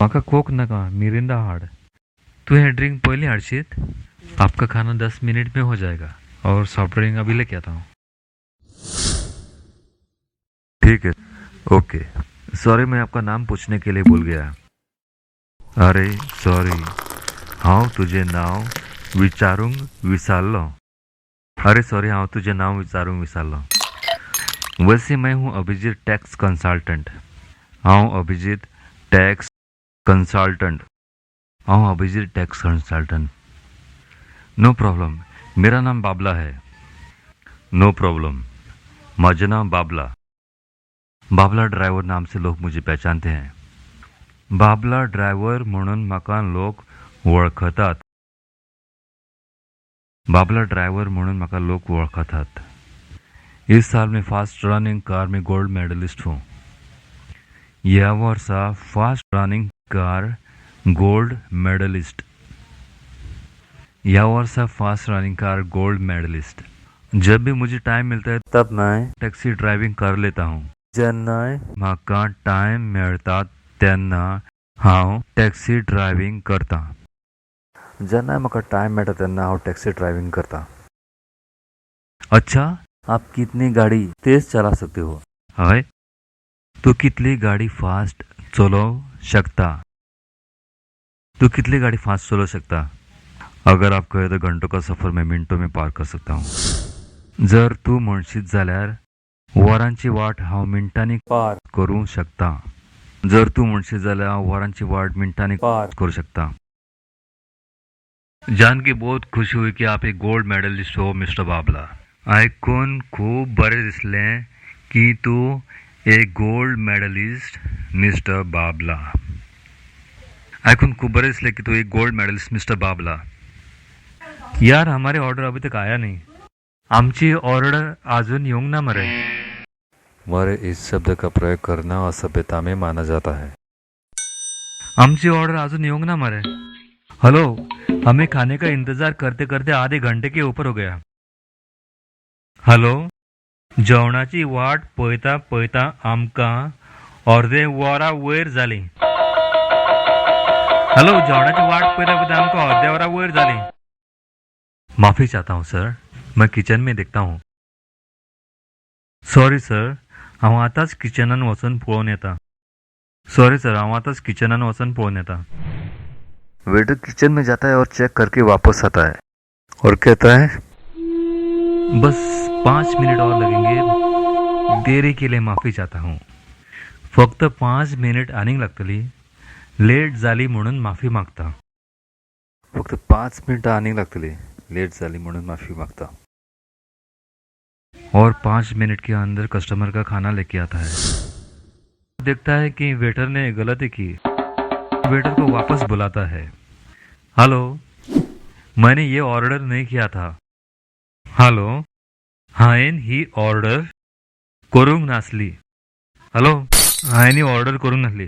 म्हाका कोक नाका, मिरिंदा हाड। तू ये ड्रिंक पहले हाडशीत? आपका खाना 10 मिनट में हो जाएगा और सॉफ्ट ड्रिंक अभी लेके आता हूँ। ठीक है, ओके। सॉरी, मैं आपका नाम पूछने के लिए भूल गया। अरे सॉरी, हाँ तुझे नाव विचारूंग विसरलो। अरे सॉरी, हाँ तुझे नाव विचारूंग विसरलो। वैसे मैं हूँ अभिजीत टैक्स कंसल्टेंट। हाँ अभिजीत टैक्स कंसल्टेंट। हाँ Abhijit tax consultant. No problem, मेरा नाम बाबला है। नो प्रॉब्लम, माझे नाम बाबला। बाबला ड्रायव्हर नाम से लोग मुझे पहचानते हैं। बाबला ड्रायव्हर म्हणून म्हाका लोक वळखतात। बाबला ड्रायव्हर म्हणून म्हाका लोक वळखतात। इस साल मैं फास्ट रनिंग कार में गोल्ड मेडलिस्ट हूँ। यह वर्षा fast running car gold medalist. यह वर्षा fast running car gold medalist. जब भी मुझे टाइम मिलता है तब मैं टैक्सी ड्राइविंग कर लेता हूँ। जेन्ना म्हाका टाइम मेळता तेन्ना हांव टॅक्सी ड्रायविंग करता। जेन्ना म्हाका टाइम मेळटा तेन्ना हांव टॅक्सी ड्राइविंग करता। अच्छा, आप कितनी गाड़ी तेज चला सकते हो? हाय, तू कितली गाड़ी फास्ट चलव शकता? तू कितली गाड़ी फास्ट चलव शकता? अगर आप कहे तो घंटों का सफर मैं मिनटों में पार कर सकता हूँ। जर तू म्हणशीत जाल्यार वरांची वाट हांव मिनटांनी पार करूं शकता। जर तू म्हणशीत जाल्यार हांव वरांची वाट मिनटांनी पार करू शकता। जान के बहुत खुशी हुई कि आप एक गोल्ड मेडलिस्ट हो मिस्टर बाबला। आयकून खूप बरे दिसले कि तू एक गोल्ड मेडलिस्ट मिस्टर बाबला। आयकून खूप बरे दिसले कि तू एक गोल्ड मेडलिस्ट मिस्टर बाबला। यार, हमारे ऑर्डर अभी तक आया नहीं। आमची ऑर्डर अजून येऊंग ना मरे। मरे इस शब्द का प्रयोग करना असभ्यता में माना जाता है। आमची ऑर्डर अजून येऊंग ना मरे। हेलो, हमें खाने का इंतजार करते करते आधे घंटे के ऊपर हो गया। हेलो, जेवणाची वाट पळयता पळयता आमका अर्धे वरा वयर जाली। हेलो, जेवणाची वाट पळयता पळयता आमका अर्धे वरा वयर जाली। माफी चाहता हूँ सर, मैं किचन में देखता हूँ। सॉरी सर, हांव आतांच किचनान वचून पळोवन येता। सॉरी सर, हांव आतांच किचनान वचून पळोवन येता। वेटर किचन में जाता है और चेक करके वापस आता है और कहता है बस 5 मिनट और लगेंगे, देरी के लिए माफी चाहता हूँ। फक्त 5 मिनिट आनीक लागतली, लेट जाली म्हणून माफी मागता। फक्त 5 मिनिट आनीक लागतली, लेट जाली म्हणून माफी मागता। और 5 मिनट के अंदर कस्टमर का खाना लेके आता है। देखता है कि वेटर ने गलती की। वेटर को वापस बुलाता है। हेलो, मैंने ये ऑर्डर नहीं किया था। हेलो, हायेन ही ऑर्डर करूंक नासली। हेलो, हायेन ही ऑर्डर करूंक नासली।